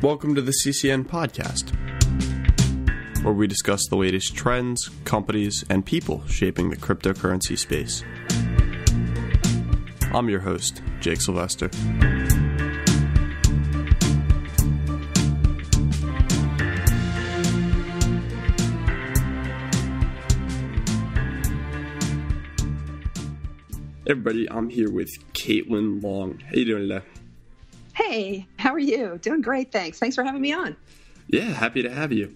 Welcome to the CCN podcast, where we discuss the latest trends, companies, and people shaping the cryptocurrency space. I'm your host, Jake Sylvester. Hey everybody, I'm here with Caitlin Long. How you doing today? Hey, how are you? Doing great, thanks. Thanks for having me on. Yeah, happy to have you.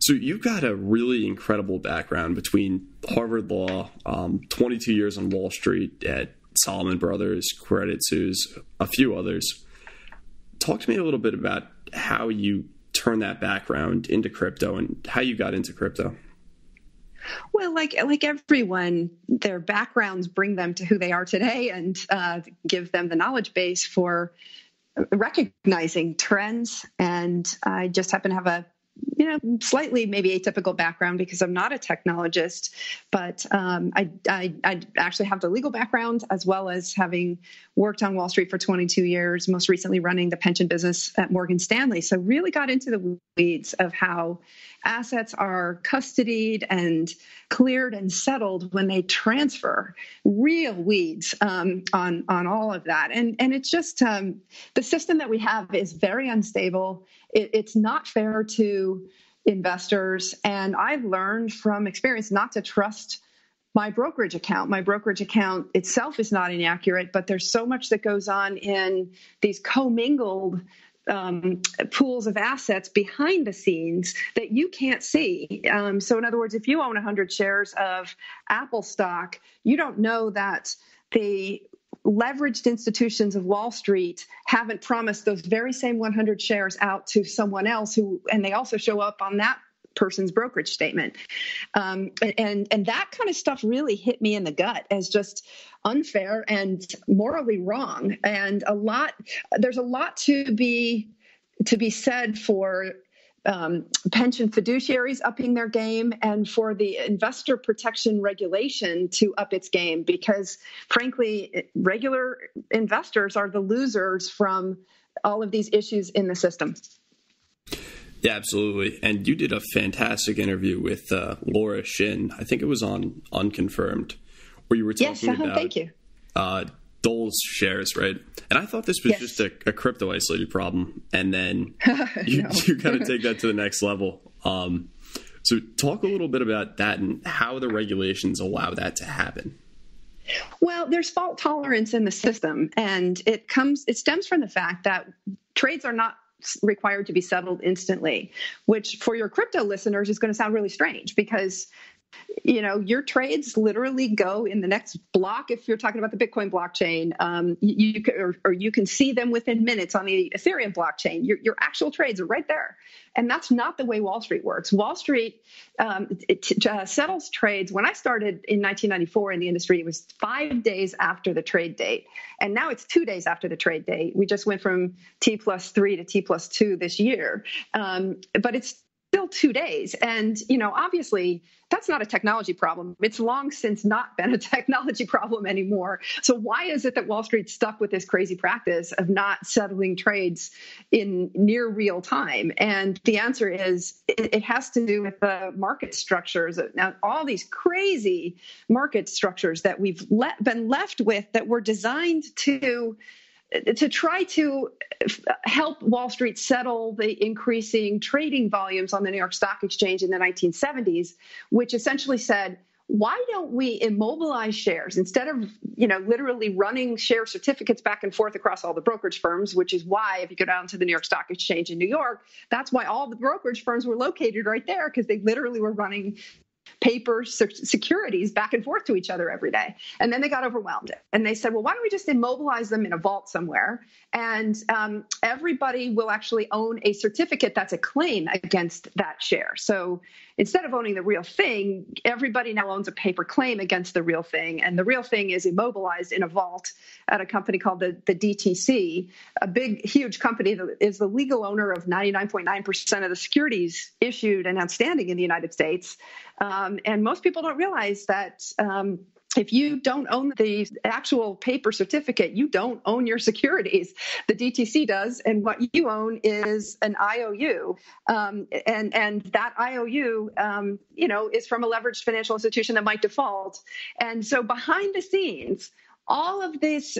So you've got a really incredible background between Harvard Law, 22 years on Wall Street at Salomon Brothers, Credit Suisse, a few others. Talk to me a little bit about how you turned that background into crypto and how you got into crypto. Well, like everyone, their backgrounds bring them to who they are today and give them the knowledge base for recognizing trends. And I just happen to have a slightly maybe atypical background because I'm not a technologist, but I actually have the legal background as well as having worked on Wall Street for 22 years, most recently running the pension business at Morgan Stanley. So really got into the weeds of how assets are custodied and cleared and settled when they transfer. Real weeds on all of that. And it's just the system that we have is very unstable. It's not fair to investors. And I've learned from experience not to trust my brokerage account. My brokerage account itself is not inaccurate, but there's so much that goes on in these commingled pools of assets behind the scenes that you can't see. So in other words, if you own 100 shares of Apple stock, you don't know that the leveraged institutions of Wall Street haven't promised those very same 100 shares out to someone else and they also show up on that person's brokerage statement. And that kind of stuff really hit me in the gut as just unfair and morally wrong. And there's a lot to be said for pension fiduciaries upping their game and for the investor protection regulation to up its game, because frankly, regular investors are the losers from all of these issues in the system. Yeah, absolutely. And you did a fantastic interview with Laura Shin. I think it was on Unconfirmed, where you were talking about thank you. Dole's shares, right? And I thought this was just a crypto isolated problem. And then you kind of take that to the next level. So talk a little bit about that and how the regulations allow that to happen. Well, there's fault tolerance in the system, and it stems from the fact that trades are not required to be settled instantly, which for your crypto listeners is going to sound really strange because your trades literally go in the next block. If you're talking about the Bitcoin blockchain, you can see them within minutes on the Ethereum blockchain. Your actual trades are right there. And that's not the way Wall Street works. Wall Street settles trades. When I started in 1994 in the industry, it was 5 days after the trade date. And now it's 2 days after the trade date. We just went from T+3 to T+2 this year. But it's still 2 days. And, obviously that's not a technology problem. It's long since not been a technology problem anymore. So why is it that Wall Street's stuck with this crazy practice of not settling trades in near real time? And the answer is it has to do with the market structures. Now, all these crazy market structures that we've been left with that were designed to try to help Wall Street settle the increasing trading volumes on the New York Stock Exchange in the 1970s, which essentially said, why don't we immobilize shares instead of, literally running share certificates back and forth across all the brokerage firms, which is why if you go down to the New York Stock Exchange in New York, that's why all the brokerage firms were located right there, because they literally were running paper securities back and forth to each other every day. And then they got overwhelmed and they said, well, why don't we just immobilize them in a vault somewhere? And everybody will actually own a certificate that's a claim against that share. So instead of owning the real thing, everybody now owns a paper claim against the real thing. And the real thing is immobilized in a vault at a company called the DTC, a big, huge company that is the legal owner of 99.9% of the securities issued and outstanding in the United States. And most people don't realize that if you don't own the actual paper certificate, you don't own your securities. The DTC does, and what you own is an IOU, and that IOU, is from a leveraged financial institution that might default. And so behind the scenes, all of these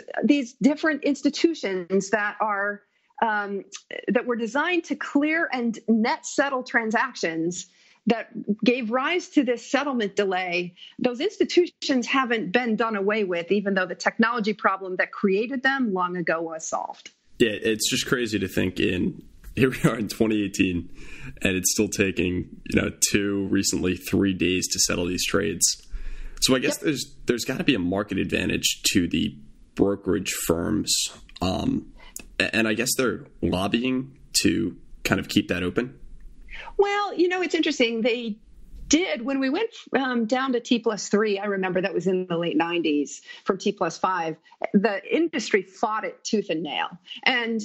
different institutions that are that were designed to clear and net settle transactions that gave rise to this settlement delay, those institutions haven't been done away with, even though the technology problem that created them long ago was solved. Yeah, it's just crazy to think here we are in 2018, and it's still taking, 2, recently 3 days to settle these trades. So I guess there's got to be a market advantage to the brokerage firms. And I guess they're lobbying to kind of keep that open. Well, it's interesting. They did when we went down to T+3. I remember that was in the late 90s from T+5. The industry fought it tooth and nail. And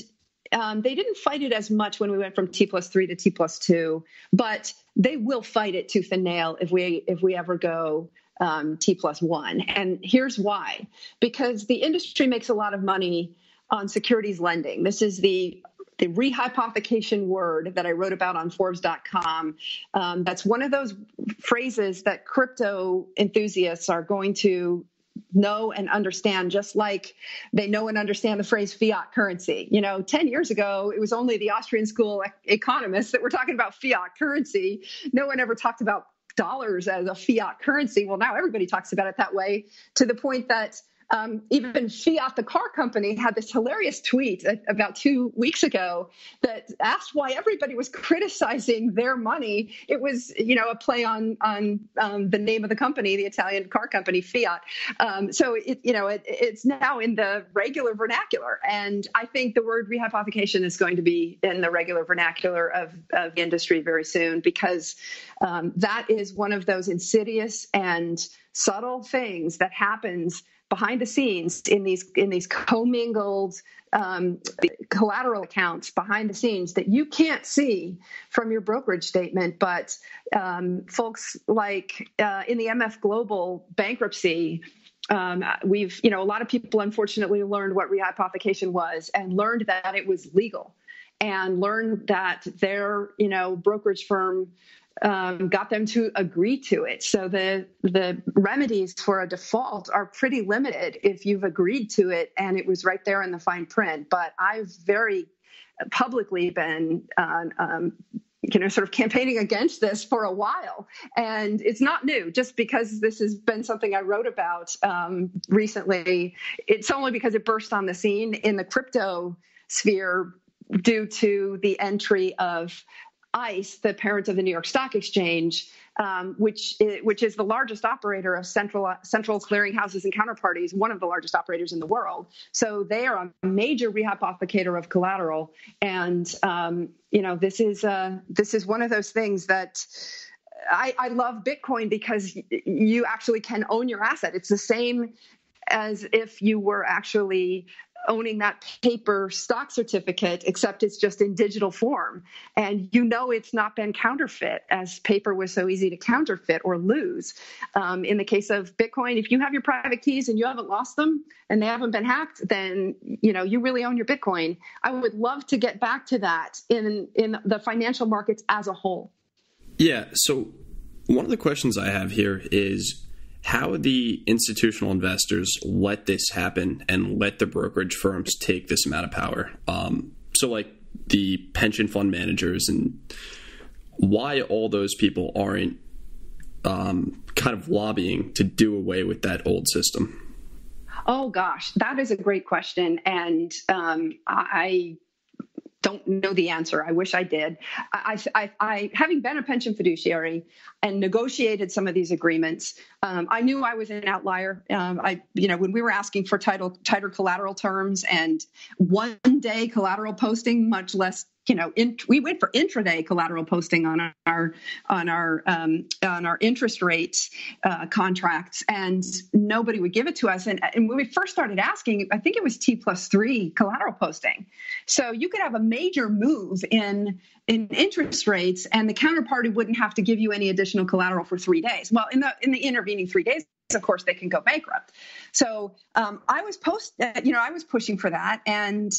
they didn't fight it as much when we went from T+3 to T+2, but they will fight it tooth and nail if we ever go T+1. And here's why. Because the industry makes a lot of money on securities lending. This is the rehypothecation word that I wrote about on Forbes.com. That's one of those phrases that crypto enthusiasts are going to know and understand, just like they know and understand the phrase fiat currency. 10 years ago, it was only the Austrian school economists that were talking about fiat currency. No one ever talked about dollars as a fiat currency. Well, now everybody talks about it that way, to the point that even Fiat, the car company, had this hilarious tweet about 2 weeks ago that asked why everybody was criticizing their money. It was, a play on the name of the company, the Italian car company, Fiat. So it's now in the regular vernacular, and I think the word rehypothecation is going to be in the regular vernacular of the industry very soon, because that is one of those insidious and subtle things that happens behind the scenes in these commingled collateral accounts behind the scenes that you can't see from your brokerage statement. But folks like in the MF Global bankruptcy, we've, a lot of people unfortunately learned what rehypothecation was and learned that it was legal, and learned that their, brokerage firm got them to agree to it. So the remedies for a default are pretty limited if you've agreed to it and it was right there in the fine print. But I've very publicly been sort of campaigning against this for a while. And it's not new. Just because this has been something I wrote about recently, it's only because it burst on the scene in the crypto sphere due to the entry of ICE, the parent of the New York Stock Exchange, which is the largest operator of central clearinghouses and counterparties, one of the largest operators in the world. So they are a major rehypothecator of collateral, and this is one of those things that I love Bitcoin, because you actually can own your asset. It's the same as if you were actually owning that paper stock certificate, except it's just in digital form. And it's not been counterfeit, as paper was so easy to counterfeit or lose. In the case of Bitcoin, if you have your private keys and you haven't lost them and they haven't been hacked, then you really own your Bitcoin. I would love to get back to that in the financial markets as a whole. Yeah. So one of the questions I have here is how the institutional investors let this happen and let the brokerage firms take this amount of power. So like the pension fund managers, and why all those people aren't kind of lobbying to do away with that old system. Oh, gosh, that is a great question. And I don't know the answer. I wish I did. I having been a pension fiduciary and negotiated some of these agreements, I knew I was an outlier. When we were asking for tighter collateral terms and 1 day collateral posting, much less, we went for intraday collateral posting on our interest rate contracts, and nobody would give it to us. And when we first started asking, I think it was T+3 collateral posting. So you could have a major move in interest rates, and the counterparty wouldn't have to give you any additional collateral for 3 days. Well, in the intervening 3 days, of course, they can go bankrupt. So I was pushing for that, and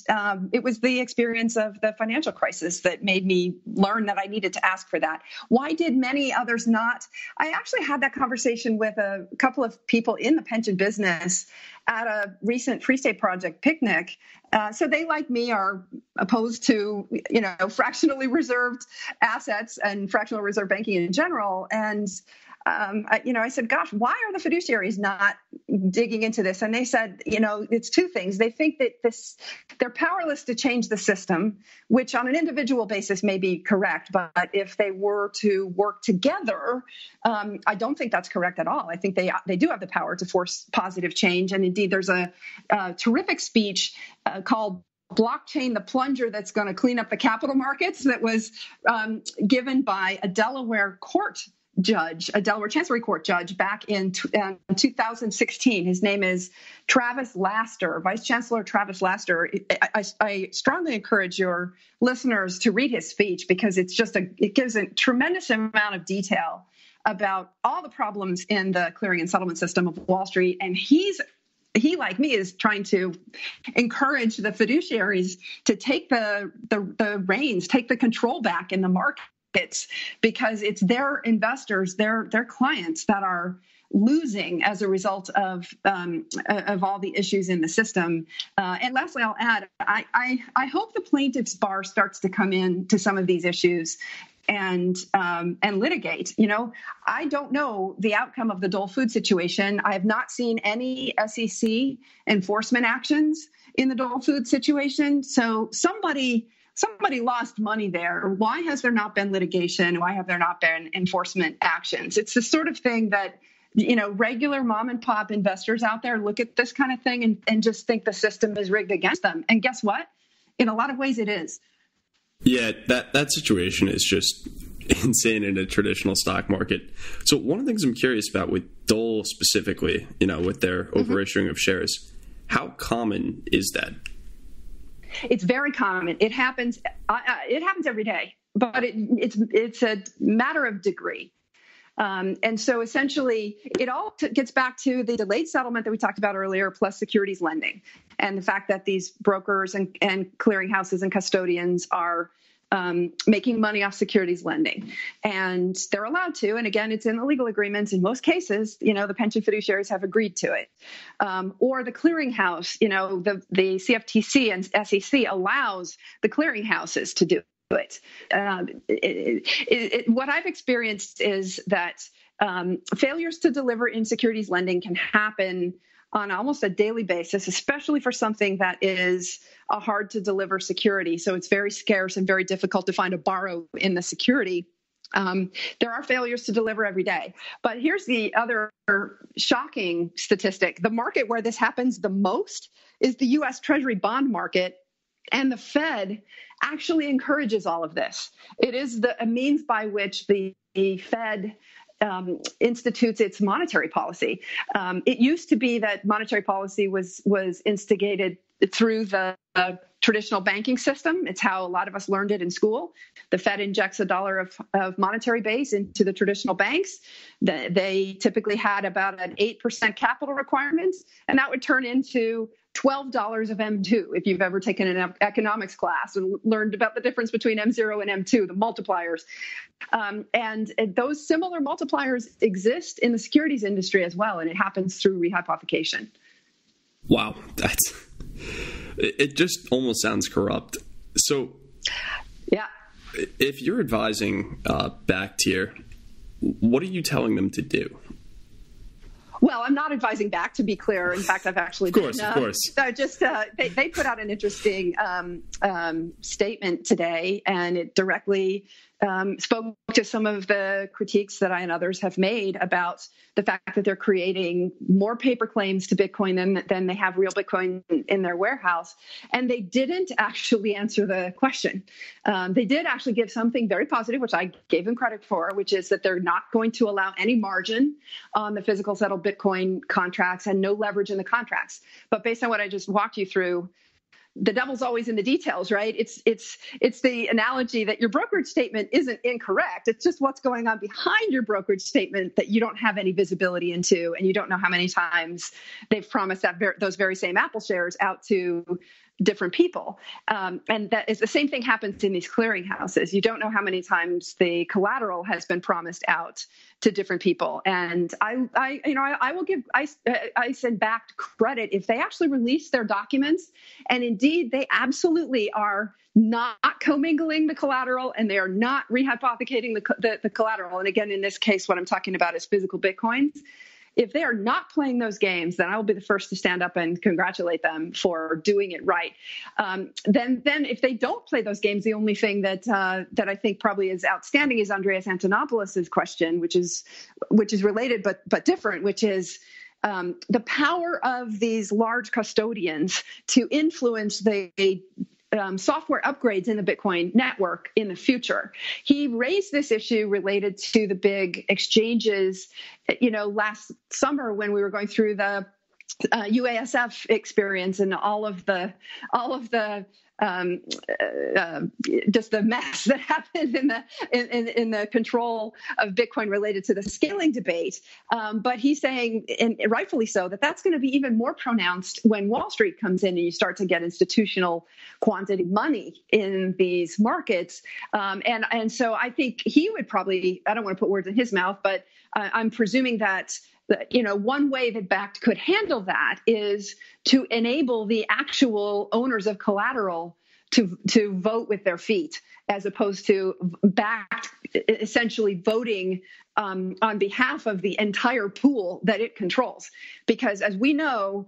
it was the experience of the financial crisis that made me learn that I needed to ask for that. Why did many others not? I actually had that conversation with a couple of people in the pension business at a recent Free State Project picnic. So they, like me, are opposed to, fractionally reserved assets and fractional reserve banking in general. And I said, gosh, why are the fiduciaries not digging into this? And they said, it's two things. They think that they're powerless to change the system, which on an individual basis may be correct. But if they were to work together, I don't think that's correct at all. I think they do have the power to force positive change. And indeed, there's a terrific speech called Blockchain the Plunger that's going to clean up the capital markets that was given by a Delaware Chancery Court judge back in 2016. His name is Travis Laster, Vice Chancellor Travis Laster. I strongly encourage your listeners to read his speech because it gives a tremendous amount of detail about all the problems in the clearing and settlement system of Wall Street. And he, like me, is trying to encourage the fiduciaries to take the reins, take the control back in the market. Because it's their investors, their clients that are losing as a result of all the issues in the system. And lastly, I'll add, I hope the plaintiff's bar starts to come in to some of these issues and litigate. I don't know the outcome of the Dole Food situation. I have not seen any SEC enforcement actions in the Dole Food situation. So somebody lost money there. Why has there not been litigation? Why have there not been enforcement actions? It's the sort of thing that, regular mom and pop investors out there look at this kind of thing and just think the system is rigged against them. And guess what? In a lot of ways, it is. Yeah, that situation is just insane in a traditional stock market. So one of the things I'm curious about with Dole specifically, with their overissuing of shares, how common is that? It's very common. It happens. It happens every day, but it's a matter of degree. And so essentially, it all gets back to the delayed settlement that we talked about earlier, plus securities lending, and the fact that these brokers and clearinghouses and custodians are making money off securities lending, and they're allowed to. And again, it's in the legal agreements. In most cases, the pension fiduciaries have agreed to it, or the clearinghouse. The CFTC and SEC allows the clearinghouses to do it. What I've experienced is that failures to deliver in securities lending can happen on almost a daily basis, especially for something that is a hard to deliver security. So it's very scarce and very difficult to find a borrow in the security. There are failures to deliver every day. But here's the other shocking statistic. The market where this happens the most is the U.S. Treasury bond market. And the Fed actually encourages all of this. It is a means by which the Fed institutes its monetary policy. It used to be that monetary policy was instigated through the traditional banking system. It's how a lot of us learned it in school. The Fed injects $1 of monetary base into the traditional banks. They typically had about an 8% capital requirements, and that would turn into $12 of M2 if you've ever taken an economics class and learned about the difference between M0 and M2, the multipliers. And those similar multipliers exist in the securities industry as well, and it happens through rehypothecation. Wow, it just almost sounds corrupt. So, yeah, if you're advising back tier, what are you telling them to do? Well, I'm not advising back, to be clear. In fact, I've actually of course. They put out an interesting statement today, and it directly spoke to some of the critiques that I and others have made about the fact that they're creating more paper claims to Bitcoin than they have real Bitcoin in their warehouse. And they didn't actually answer the question. They did actually give something very positive, which I gave them credit for, which is that they're not going to allow any margin on the physical settled Bitcoin contracts and no leverage in the contracts. But based on what I just walked you through, the devil's always in the details, right? It's the analogy that your brokerage statement isn't incorrect. It's just what's going on behind your brokerage statement that you don't have any visibility into, and you don't know how many times they've promised those very same Apple shares out to different people. And that is the same thing happens in these clearinghouses. You don't know how many times the collateral has been promised out to different people. And I will give ICE backed credit if they actually release their documents. And indeed, they absolutely are not commingling the collateral, and they are not rehypothecating the collateral. And again, in this case, what I'm talking about is physical Bitcoins. If they are not playing those games, then I will be the first to stand up and congratulate them for doing it right. Then if they don't play those games, the only thing that I think probably is outstanding is Andreas Antonopoulos' question, which is related but different, which is the power of these large custodians to influence the software upgrades in the Bitcoin network in the future. He raised this issue related to the big exchanges, last summer when we were going through the UASF experience and all of the just the mess that happened in the control of Bitcoin related to the scaling debate. But he's saying, and rightfully so, that that's going to be even more pronounced when Wall Street comes in and you start to get institutional quantity money in these markets. And so I think he would probably, I don't want to put words in his mouth, but I'm presuming that one way that Bakkt could handle that is to enable the actual owners of collateral to vote with their feet, as opposed to Bakkt essentially voting on behalf of the entire pool that it controls. Because as we know,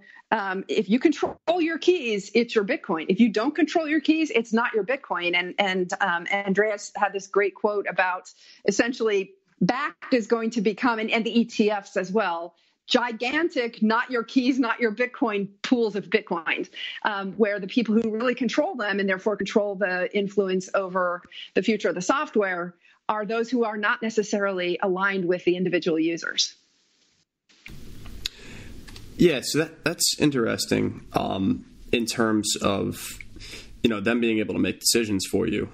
if you control your keys, it's your Bitcoin. If you don't control your keys, it's not your Bitcoin. And Andreas had this great quote about essentially Bakkt is going to become, and the ETFs as well, gigantic, not your keys, not your Bitcoin pools of Bitcoin, where the people who really control them and therefore control the influence over the future of the software are those who are not necessarily aligned with the individual users. Yeah, so that's interesting in terms of them being able to make decisions for you.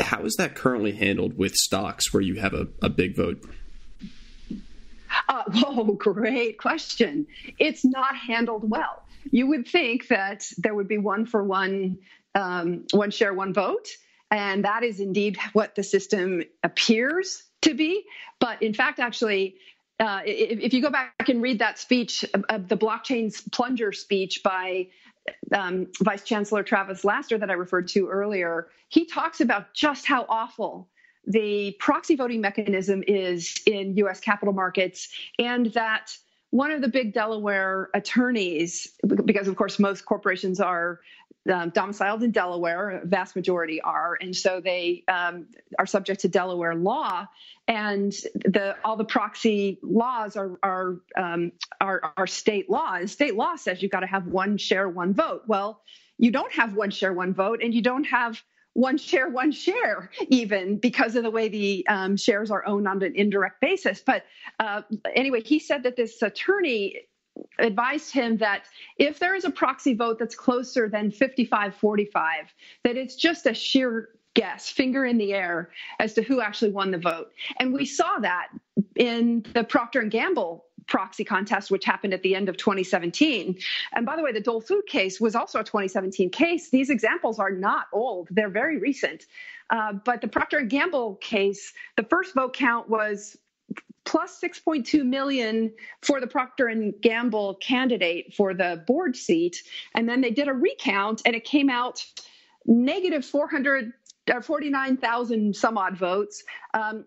How is that currently handled with stocks where you have a big vote? Great question. It's not handled well. You would think that there would be one for one, one share, one vote. And that is indeed what the system appears to be. But in fact, actually, if you go back and read that speech, the blockchain's plunger speech by Vice Chancellor Travis Laster that I referred to earlier, he talks about just how awful the proxy voting mechanism is in U.S. capital markets, and that one of the big Delaware attorneys, because of course most corporations are domiciled in Delaware, a vast majority are, and so they are subject to Delaware law, and all the proxy laws are state law, and state law says you've got to have one share, one vote. Well, you don't have one share, one vote, and you don't have one share, even because of the way the shares are owned on an indirect basis. But anyway, he said that this attorney advised him that if there is a proxy vote that's closer than 55-45, that it's just a sheer guess, finger in the air, as to who actually won the vote. And we saw that in the Procter & Gamble proxy contest, which happened at the end of 2017. And by the way, the Dole Food case was also a 2017 case. These examples are not old. They're very recent. But the Procter & Gamble case, the first vote count was plus 6.2 million for the Procter & Gamble candidate for the board seat. And then they did a recount, and it came out negative 49,000 some odd votes.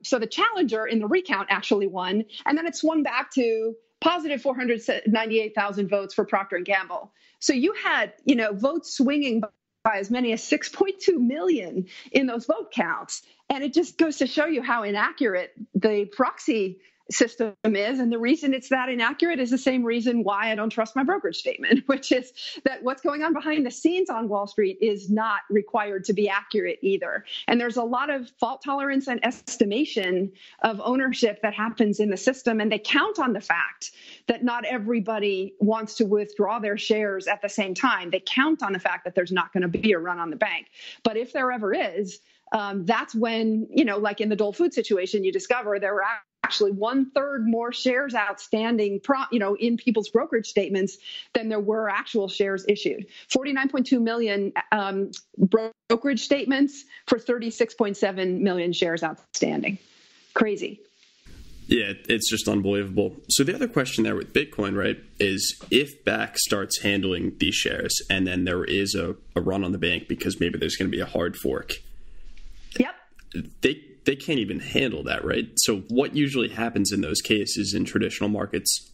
So the challenger in the recount actually won. And then it swung back to positive 498,000 votes for Procter & Gamble. So you had, votes swinging by as many as 6.2 million in those vote counts. And it just goes to show you how inaccurate the proxy system is. And the reason it's that inaccurate is the same reason why I don't trust my brokerage statement, which is that what's going on behind the scenes on Wall Street is not required to be accurate either. And there's a lot of fault tolerance and estimation of ownership that happens in the system. And they count on the fact that not everybody wants to withdraw their shares at the same time. They count on the fact that there's not going to be a run on the bank. But if there ever is, that's when, like in the Dole Food situation, you discover there were actually 1/3 more shares outstanding, in people's brokerage statements than there were actual shares issued. 49.2 million brokerage statements for 36.7 million shares outstanding. Crazy. Yeah, it's just unbelievable. So the other question there with Bitcoin, right, is if BAC starts handling these shares and then there is a run on the bank because maybe there's going to be a hard fork. Yep. They can't even handle that, right? So what usually happens in those cases in traditional markets?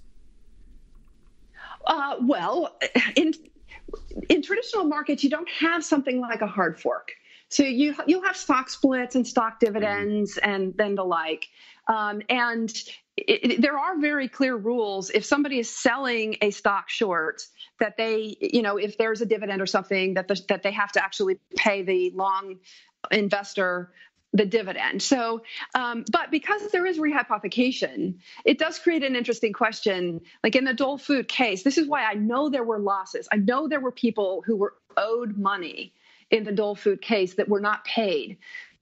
Well, in traditional markets, you don't have something like a hard fork. So you'll have stock splits and stock dividends and then the like. There are very clear rules. If somebody is selling a stock short, that they, if there's a dividend or something, that they have to actually pay the long investor the dividend. So, but because there is rehypothecation, it does create an interesting question. Like in the Dole Food case, this is why I know there were losses. I know there were people who were owed money in the Dole Food case that were not paid,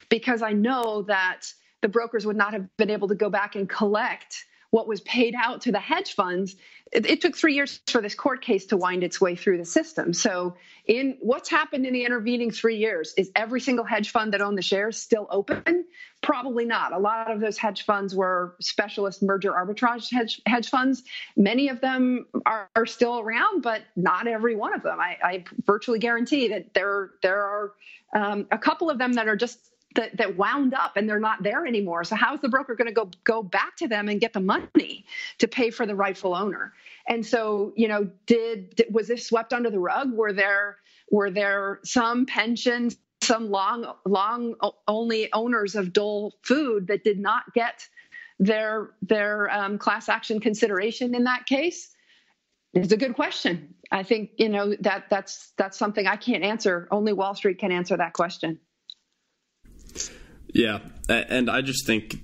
because I know that the brokers would not have been able to go back and collect what was paid out to the hedge funds. It took 3 years for this court case to wind its way through the system. So in what's happened in the intervening 3 years, is every single hedge fund that owned the shares still open? Probably not. A lot of those hedge funds were specialist merger arbitrage hedge funds. Many of them are still around, but not every one of them. I virtually guarantee that there are a couple of them that are just that wound up and they're not there anymore. So how is the broker going to go back to them and get the money to pay for the rightful owner? And so, was this swept under the rug? Were there some pensions, some long only owners of Dole Food that did not get their class action consideration in that case? It's a good question. I think, that's something I can't answer. Only Wall Street can answer that question. Yeah, and I just think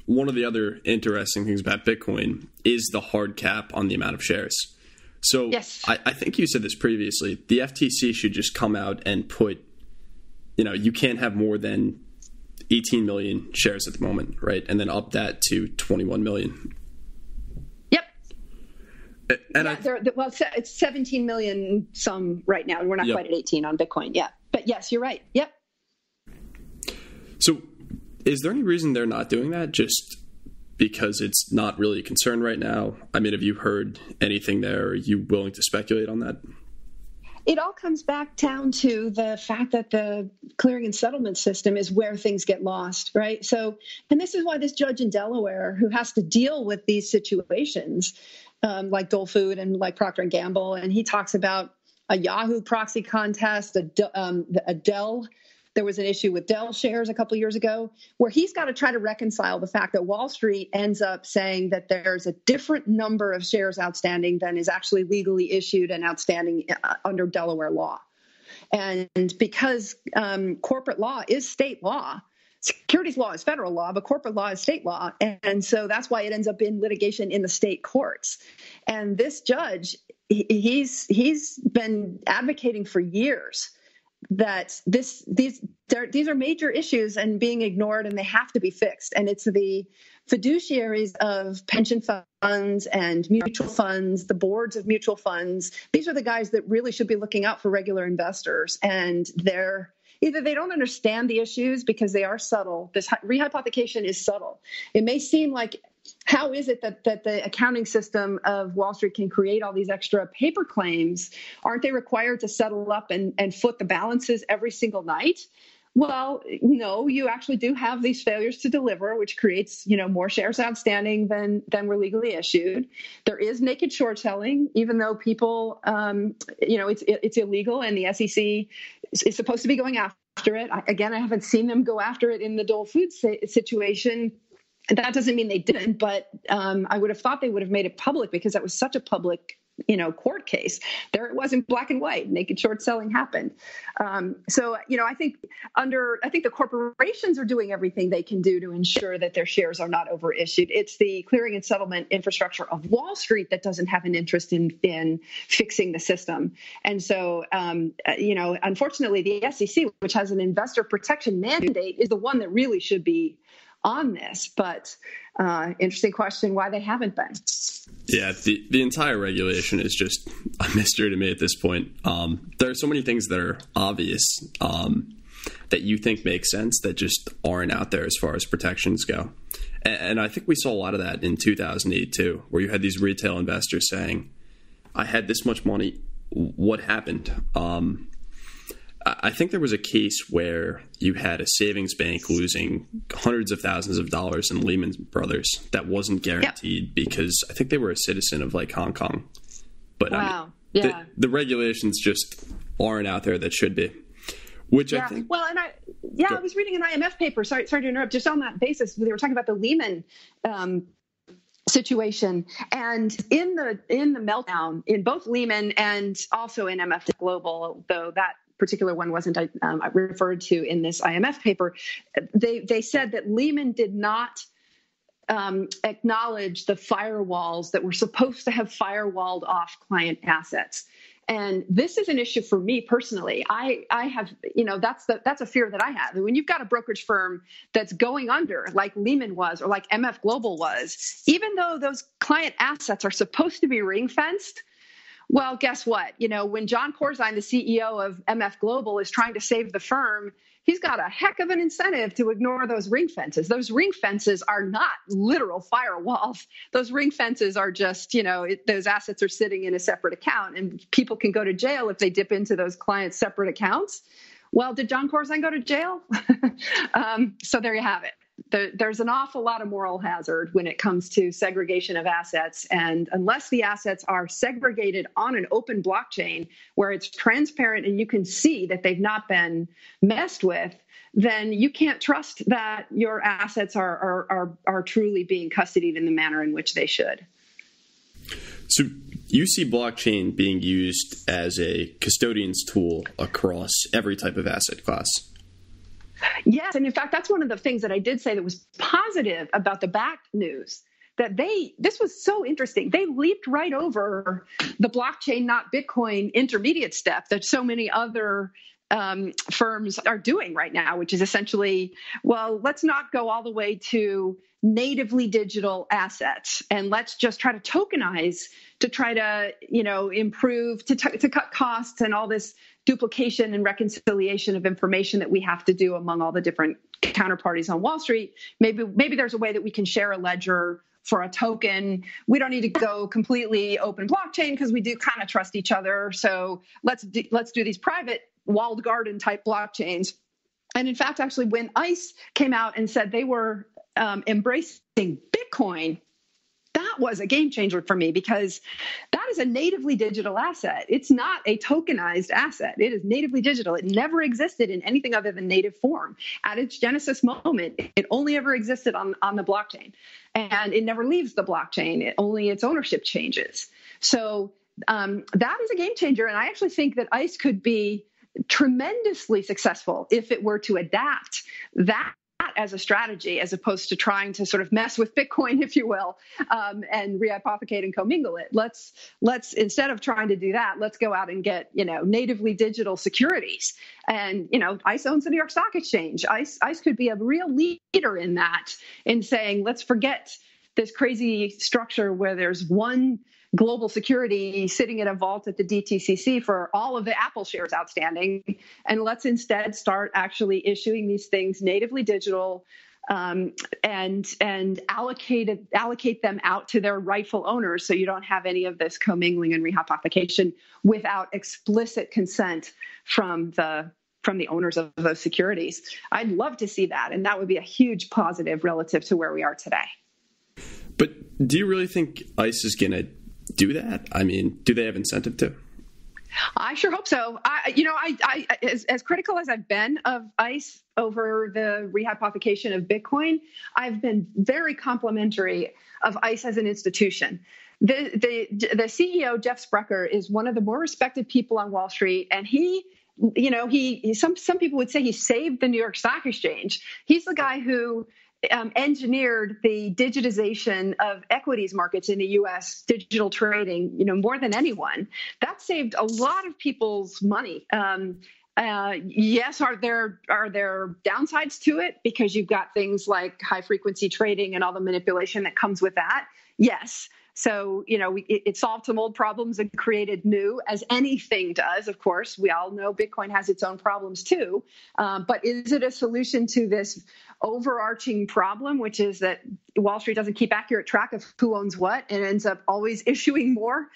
one of the other interesting things about Bitcoin is the hard cap on the amount of shares. So yes. I think you said this previously. The FTC should just come out and put, you can't have more than 18 million shares at the moment, right? And then up that to 21 million. Yep. And it's 17 million some right now. We're not quite at 18 on Bitcoin. Yeah. But yes, you're right. Yep. So is there any reason they're not doing that? Just because it's not really a concern right now? I mean, have you heard anything there? Are you willing to speculate on that? It all comes back down to the fact that the clearing and settlement system is where things get lost, right? So, and this is why this judge in Delaware who has to deal with these situations, like Dole Food and like Procter & Gamble, and he talks about a Yahoo proxy contest, a Dell. There was an issue with Dell shares a couple of years ago where he's got to try to reconcile the fact that Wall Street ends up saying that there's a different number of shares outstanding than is actually legally issued and outstanding under Delaware law. And because corporate law is state law, securities law is federal law, but corporate law is state law. And so that's why it ends up in litigation in the state courts. And this judge, he's been advocating for years that these are major issues and being ignored, and they have to be fixed. And it's the fiduciaries of pension funds and mutual funds, the boards of mutual funds. These are the guys that really should be looking out for regular investors. And either they don't understand the issues because they are subtle. This rehypothecation is subtle. It may seem like, how is it that the accounting system of Wall Street can create all these extra paper claims? Aren't they required to settle up and foot the balances every single night? Well, no, you actually do have these failures to deliver, which creates, more shares outstanding than were legally issued. There is naked short selling, even though people, it's illegal, and the SEC is supposed to be going after it. I haven't seen them go after it in the Dole Food situation. That doesn't mean they didn't, but I would have thought they would have made it public because that was such a public, court case. There it was in black and white. Naked short selling happened. So I think the corporations are doing everything they can do to ensure that their shares are not overissued. It's the clearing and settlement infrastructure of Wall Street that doesn't have an interest in fixing the system. And so, unfortunately, the SEC, which has an investor protection mandate, is the one that really should be on this. But interesting question why they haven't been. Yeah, the entire regulation is just a mystery to me at this point. There are so many things that are obvious that you think make sense that just aren't out there as far as protections go. And I think we saw a lot of that in 2008 too, where you had these retail investors saying, I had this much money, what happened? I think there was a case where you had a savings bank losing hundreds of thousands of dollars in Lehman Brothers that wasn't guaranteed because I think they were a citizen of Hong Kong. But wow. The regulations just aren't out there that should be. Which I think. Well, and I was reading an IMF paper. Sorry to interrupt. Just on that basis, they were talking about the Lehman situation, and in the meltdown in both Lehman and also in MF Global, though that particular one wasn't referred to in this IMF paper, they said that Lehman did not acknowledge the firewalls that were supposed to have firewalled off client assets. And this is an issue for me personally. I have, that's a fear that I have. When you've got a brokerage firm that's going under, like Lehman was, or like MF Global was, even though those client assets are supposed to be ring fenced, well, guess what? When John Corzine, the CEO of MF Global, is trying to save the firm, he's got a heck of an incentive to ignore those ring fences. Those ring fences are not literal firewalls. Those ring fences are just, those assets are sitting in a separate account, and people can go to jail if they dip into those clients' separate accounts. Well, did John Corzine go to jail? So there you have it. There's an awful lot of moral hazard when it comes to segregation of assets. And unless the assets are segregated on an open blockchain where it's transparent and you can see that they've not been messed with, then you can't trust that your assets are truly being custodied in the manner in which they should. So you see blockchain being used as a custodian's tool across every type of asset class. Yes, and in fact, that's one of the things that I did say that was positive about the back news, that this was so interesting. They leaped right over the blockchain, not Bitcoin intermediate step that so many other firms are doing right now, which is essentially, well, let's not go all the way to natively digital assets, and let's just try to tokenize to try to, improve, to cut costs and all this duplication and reconciliation of information that we have to do among all the different counterparties on Wall Street. Maybe there's a way that we can share a ledger for a token. We don't need to go completely open blockchain because we do kind of trust each other. So let's do these private walled garden type blockchains. And in fact, actually, when ICE came out and said they were embracing Bitcoin, that was a game changer for me, because that is a natively digital asset. It's not a tokenized asset. It is natively digital. It never existed in anything other than native form. At its genesis moment, it only ever existed on the blockchain, and it never leaves the blockchain. Only its ownership changes. So that is a game changer. And I actually think that ICE could be tremendously successful if it were to adapt that as a strategy, as opposed to trying to sort of mess with Bitcoin, if you will, and rehypothecate and commingle it. Let's instead of trying to do that, let's go out and get natively digital securities. And ICE owns the New York Stock Exchange. ICE could be a real leader in that, in saying let's forget this crazy structure where there's one global security sitting in a vault at the DTCC for all of the Apple shares outstanding. And let's instead start actually issuing these things natively digital, and allocate them out to their rightful owners, so you don't have any of this commingling and rehypothecation without explicit consent from the owners of those securities. I'd love to see that, and that would be a huge positive relative to where we are today. But do you really think ICE is going to do that? I mean, do they have incentive to? I sure hope so. As critical as I've been of ICE over the rehypothecation of Bitcoin, I've been very complimentary of ICE as an institution. The CEO, Jeff Sprecher, is one of the more respected people on Wall Street, and some people would say he saved the New York Stock Exchange. He's the guy who engineered the digitization of equities markets in the U.S., digital trading, more than anyone. That saved a lot of people's money. Yes, are there downsides to it because you've got things like high frequency trading and all the manipulation that comes with that? Yes. So, it solved some old problems and created new, as anything does, of course. We all know Bitcoin has its own problems too. But is it a solution to this overarching problem, which is that Wall Street doesn't keep accurate track of who owns what and ends up always issuing more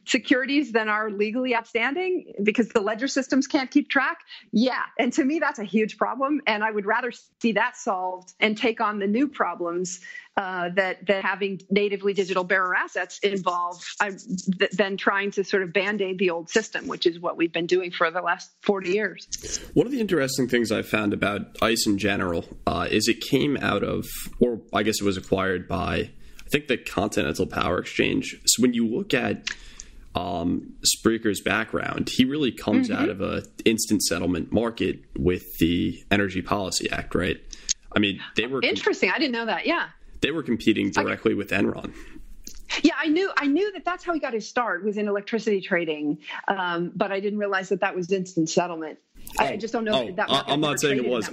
securities than are legally outstanding because the ledger systems can't keep track? Yeah. And to me, that's a huge problem. And I would rather see that solved and take on the new problems that having natively digital bearer assets involve than trying to sort of band-aid the old system, which is what we've been doing for the last 40 years. One of the interesting things I found about ICE in general is it came out of, or I guess it was acquired by, I think, the Continental Power Exchange. So when you look at Sprecher's background, he really comes out of a instant settlement market with the Energy Policy Act, right? I mean, they were interesting. I didn't know that. Yeah. They were competing directly with Enron. Yeah, I knew that that's how he got his start, was in electricity trading, but I didn't realize that was instant settlement. I just don't know. That I'm not saying it was.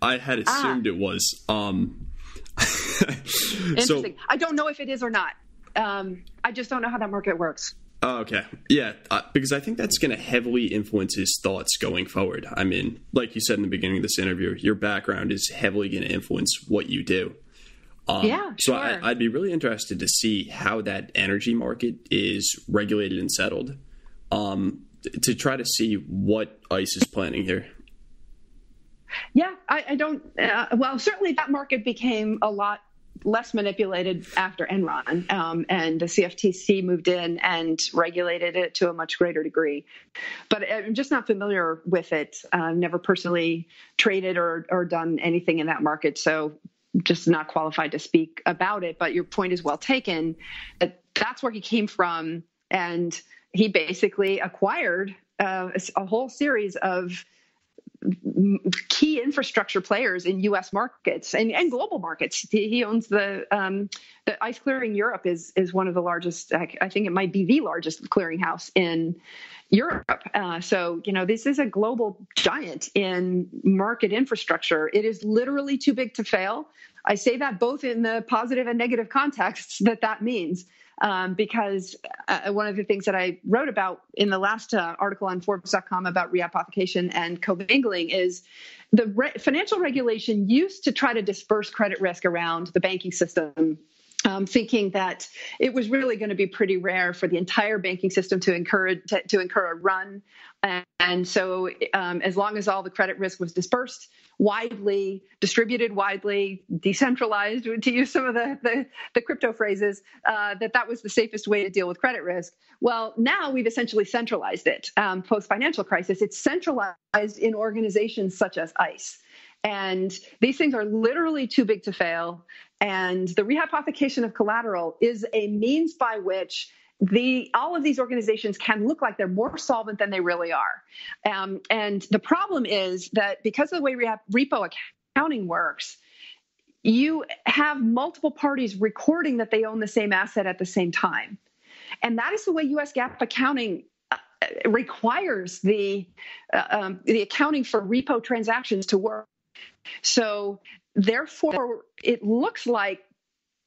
I had assumed it was. Interesting. So, I don't know if it is or not. I just don't know how that market works. Oh, okay. Yeah, because I think that's going to heavily influence his thoughts going forward. I mean, like you said in the beginning of this interview, your background is heavily going to influence what you do. Yeah, so sure. I'd be really interested to see how that energy market is regulated and settled, to try to see what ICE is planning here. Yeah, I don't. Well, certainly that market became a lot less manipulated after Enron, and the CFTC moved in and regulated it to a much greater degree. But I'm just not familiar with it. I've never personally traded or done anything in that market, so just not qualified to speak about it. But your point is well taken. That's where he came from, and he basically acquired a whole series of key infrastructure players in U.S. markets and global markets. He owns the ICE Clearing Europe is one of the largest. I think it might be the largest clearinghouse in Europe. So this is a global giant in market infrastructure. It is literally too big to fail. I say that both in the positive and negative contexts that means. Because one of the things that I wrote about in the last article on Forbes.com about rehypothecation and commingling is the financial regulation used to try to disperse credit risk around the banking system, thinking that it was really going to be pretty rare for the entire banking system to incur a run. And so as long as all the credit risk was dispersed widely, distributed widely, decentralized, to use some of the crypto phrases, that was the safest way to deal with credit risk. Well, now we've essentially centralized it. Post-financial crisis, it's centralized in organizations such as ICE. And these things are literally too big to fail. And the rehypothecation of collateral is a means by which all of these organizations can look like they're more solvent than they really are. And the problem is that because of the way repo accounting works, you have multiple parties recording that they own the same asset at the same time. And that is the way U.S. GAAP accounting requires the accounting for repo transactions to work. So therefore, it looks like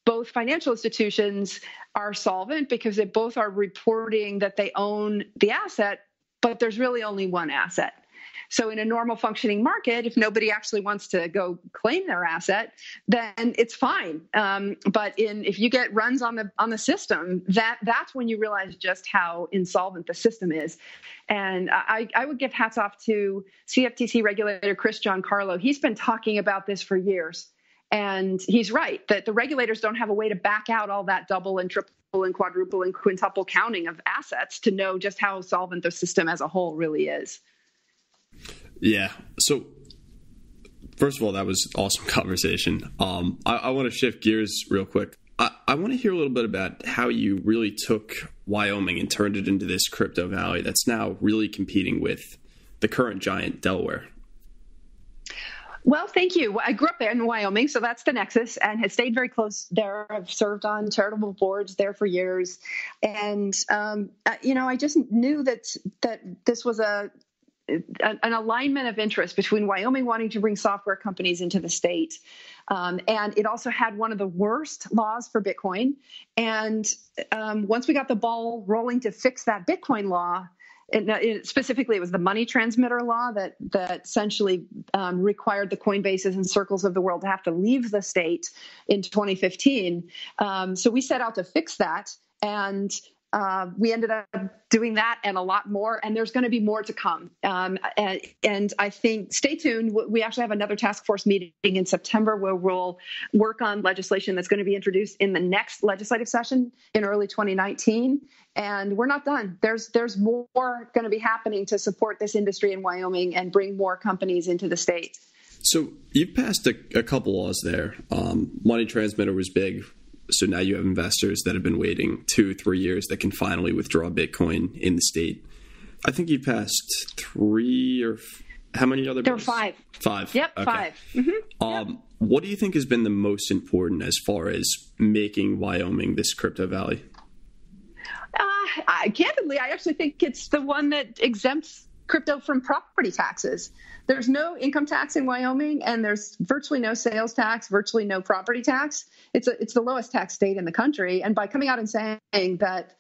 both financial institutions are solvent because they both are reporting that they own the asset, but there's really only one asset. So in a normal functioning market, if nobody actually wants to go claim their asset, then it's fine. But if you get runs on the system, that's when you realize just how insolvent the system is. And I would give hats off to CFTC regulator Chris Giancarlo. He's been talking about this for years. And he's right that the regulators don't have a way to back out all that double and triple and quadruple and quintuple counting of assets to know just how solvent the system as a whole really is. Yeah. So first of all, that was awesome conversation. I want to shift gears real quick. I want to hear a little bit about how you really took Wyoming and turned it into this crypto valley that's now really competing with the current giant Delaware. Well, thank you. I grew up in Wyoming, so that's the nexus, and have stayed very close there. I've served on charitable boards there for years. And, I just knew that this was an alignment of interest between Wyoming wanting to bring software companies into the state. And it also had one of the worst laws for Bitcoin. And once we got the ball rolling to fix that Bitcoin law, specifically, it was the money transmitter law that essentially required the Coinbases and Circles of the world to have to leave the state in 2015. So we set out to fix that, and we ended up doing that and a lot more, and there's going to be more to come. And I think, stay tuned. We actually have another task force meeting in September where we'll work on legislation that's going to be introduced in the next legislative session in early 2019. And we're not done. There's more going to be happening to support this industry in Wyoming and bring more companies into the state. So you've passed a couple laws there. Money transmitter was big. So now you have investors that have been waiting 2-3 years that can finally withdraw Bitcoin in the state. I think you passed 3 or how many other bills? There were 5. 5. Yep, okay. 5. Mm-hmm. Yep. What do you think has been the most important as far as making Wyoming this crypto valley? Candidly, I actually think it's the one that exempts crypto from property taxes. There's no income tax in Wyoming, and there's virtually no sales tax, virtually no property tax. It's the lowest tax state in the country. And by coming out and saying that,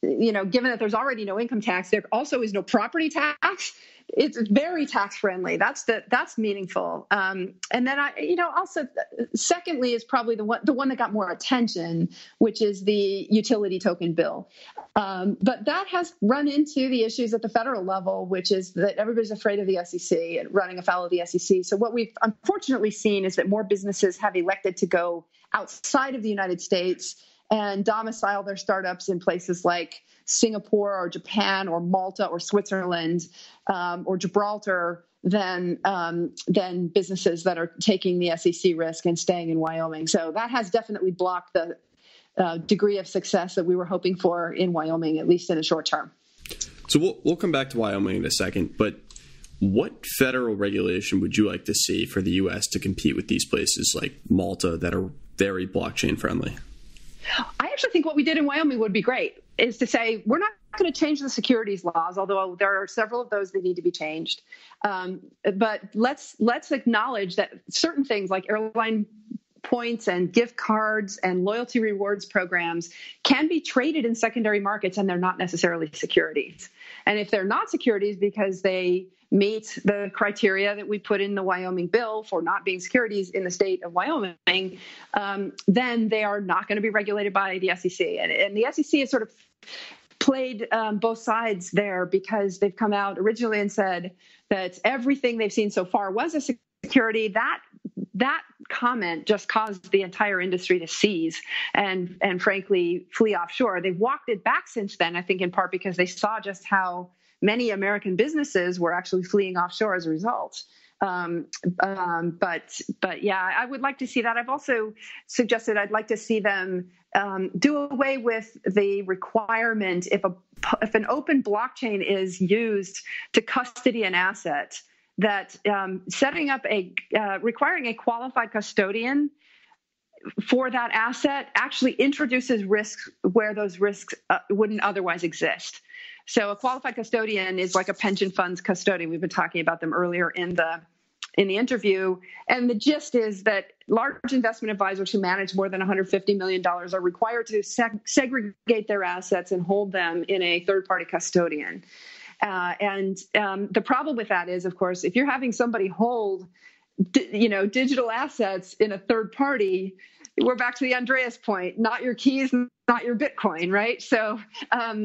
given that there's already no income tax, there also is no property tax, it's very tax friendly. That's meaningful. And then also secondly is probably the one that got more attention, which is the utility token bill. But that has run into the issues at the federal level, which is that everybody's afraid of the SEC and running afoul of the SEC. So what we've unfortunately seen is that more businesses have elected to go outside of the United States and domicile their startups in places like Singapore or Japan or Malta or Switzerland or Gibraltar than businesses that are taking the SEC risk and staying in Wyoming. So that has definitely blocked the degree of success that we were hoping for in Wyoming, at least in the short term. So we'll come back to Wyoming in a second, but what federal regulation would you like to see for the U.S. to compete with these places like Malta that are very blockchain friendly? I actually think what we did in Wyoming would be great, is to say we're not going to change the securities laws, although there are several of those that need to be changed. But let's acknowledge that certain things like airline points and gift cards and loyalty rewards programs can be traded in secondary markets, and they're not necessarily securities. And if they're not securities because they meet the criteria that we put in the Wyoming bill for not being securities in the state of Wyoming, then they are not going to be regulated by the SEC. And the SEC has sort of played both sides there, because they've come out originally and said that everything they've seen so far was a security. That comment just caused the entire industry to seize and frankly flee offshore. They've walked it back since then, I think in part because they saw just how many American businesses were actually fleeing offshore as a result. But yeah, I would like to see that. I've also suggested I'd like to see them do away with the requirement if an open blockchain is used to custody an asset, that setting up requiring a qualified custodian for that asset actually introduces risks where those risks wouldn't otherwise exist. So a qualified custodian is like a pension fund's custodian. We've been talking about them earlier in the interview. And the gist is that large investment advisors who manage more than $150 million are required to segregate their assets and hold them in a third-party custodian. The problem with that is, of course, if you're having somebody hold, digital assets in a third party, we're back to the Andreas point, not your keys, not your Bitcoin, right? So,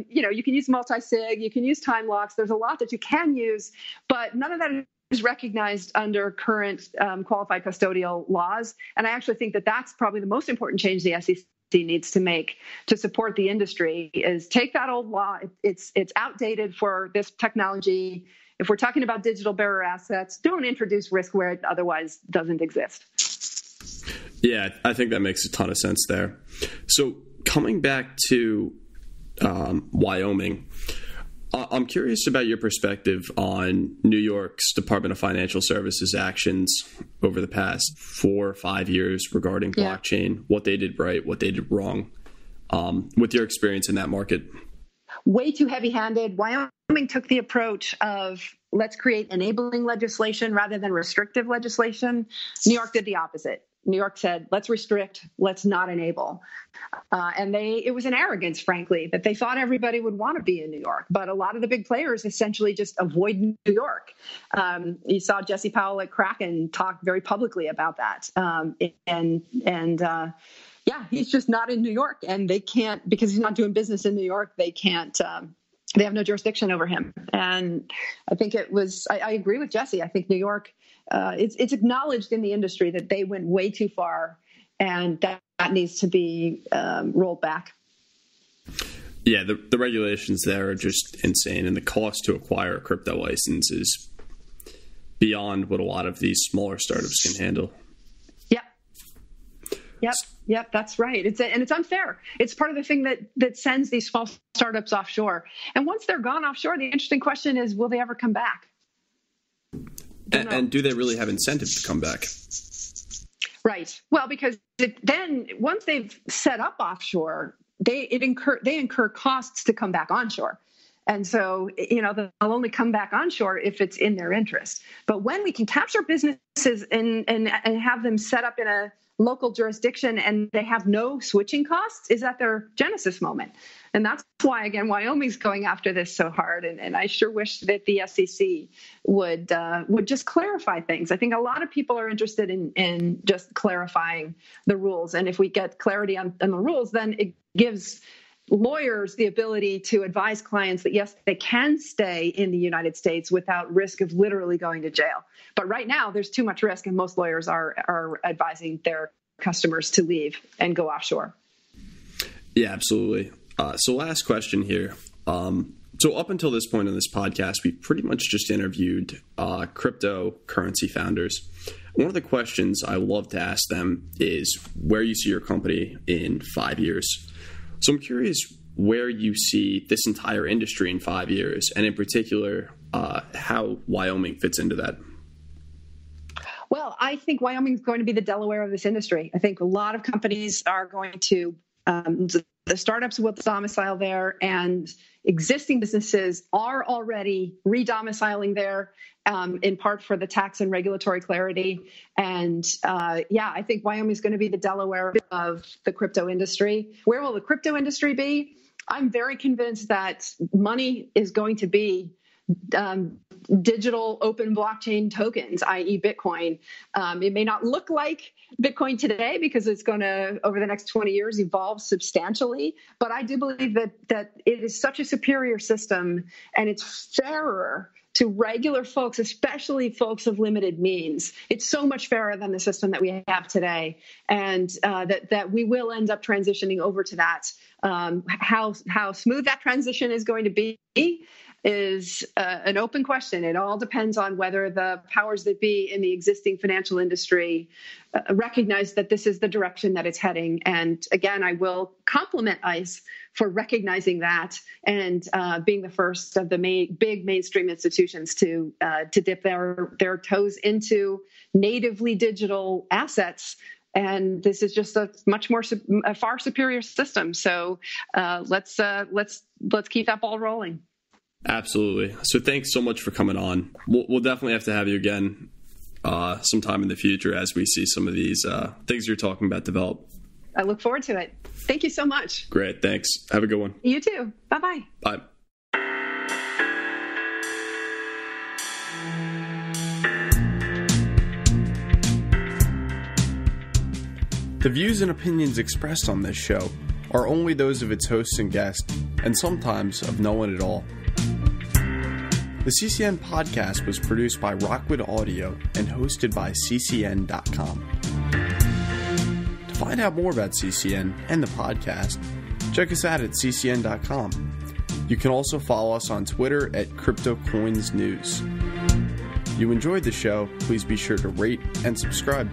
you can use multi-sig, you can use time locks. There's a lot that you can use, but none of that recognized under current qualified custodial laws. And I actually think that that's probably the most important change the SEC needs to make to support the industry is take that old law. It's outdated for this technology. If we're talking about digital bearer assets, don't introduce risk where it otherwise doesn't exist. Yeah, I think that makes a ton of sense there. So coming back to Wyoming, I'm curious about your perspective on New York's Department of Financial Services actions over the past 4 or 5 years regarding blockchain, what they did right, what they did wrong, with your experience in that market. Way too heavy-handed. Wyoming took the approach of let's create enabling legislation rather than restrictive legislation. New York did the opposite. New York said, let's restrict, let's not enable. And it was an arrogance, frankly, that they thought everybody would want to be in New York. But a lot of the big players essentially just avoid New York. You saw Jesse Powell at Kraken talk very publicly about that. He's just not in New York, and they can't, because he's not doing business in New York, they can't, they have no jurisdiction over him. And I think I agree with Jesse. I think New York, it's acknowledged in the industry that they went way too far, and that needs to be rolled back. Yeah, the regulations there are just insane, and the cost to acquire a crypto license is beyond what a lot of these smaller startups can handle. Yep, that's right. It's unfair. It's part of the thing that sends these small startups offshore. And once they're gone offshore, the interesting question is, will they ever come back? And do they really have incentive to come back? Right. Well, because then once they've set up offshore, they incur costs to come back onshore. And so, they'll only come back onshore if it's in their interest. But when we can capture businesses and have them set up in a local jurisdiction and they have no switching costs, is at their genesis moment. And that's why, again, Wyoming's going after this so hard. And I sure wish that the SEC would just clarify things. I think a lot of people are interested in just clarifying the rules. And if we get clarity on the rules, then it gives lawyers the ability to advise clients that, yes, they can stay in the United States without risk of literally going to jail. But right now, there's too much risk, and most lawyers are advising their customers to leave and go offshore. Yeah, absolutely. So last question here. So up until this point on this podcast, we pretty much just interviewed cryptocurrency founders. One of the questions I love to ask them is where you see your company in 5 years. So I'm curious where you see this entire industry in 5 years, and in particular, how Wyoming fits into that. Well, I think Wyoming is going to be the Delaware of this industry. I think a lot of companies are going to, the startups will domicile there, and existing businesses are already re-domiciling there, in part for the tax and regulatory clarity. And I think Wyoming is going to be the Delaware of the crypto industry. Where will the crypto industry be? I'm very convinced that money is going to be digital open blockchain tokens, i.e. Bitcoin. It may not look like Bitcoin today because it's going to, over the next 20 years, evolve substantially. But I do believe that it is such a superior system, and it's fairer to regular folks, especially folks of limited means. It's so much fairer than the system that we have today, and that we will end up transitioning over to that. How smooth that transition is going to be is an open question. It all depends on whether the powers that be in the existing financial industry recognize that this is the direction that it's heading. And again, I will compliment ICE for recognizing that and being the first of the big mainstream institutions to dip their toes into natively digital assets. And this is just a far superior system. So let's keep that ball rolling. Absolutely. So thanks so much for coming on. We'll definitely have to have you again sometime in the future as we see some of these things you're talking about develop. I look forward to it. Thank you so much. Great. Thanks. Have a good one. You too. Bye-bye. Bye. The views and opinions expressed on this show are only those of its hosts and guests, and sometimes of no one at all. The CCN podcast was produced by Rockwood Audio and hosted by ccn.com. To find out more about CCN and the podcast, check us out at ccn.com. You can also follow us on Twitter at CryptoCoinsNews. If you enjoyed the show, please be sure to rate and subscribe.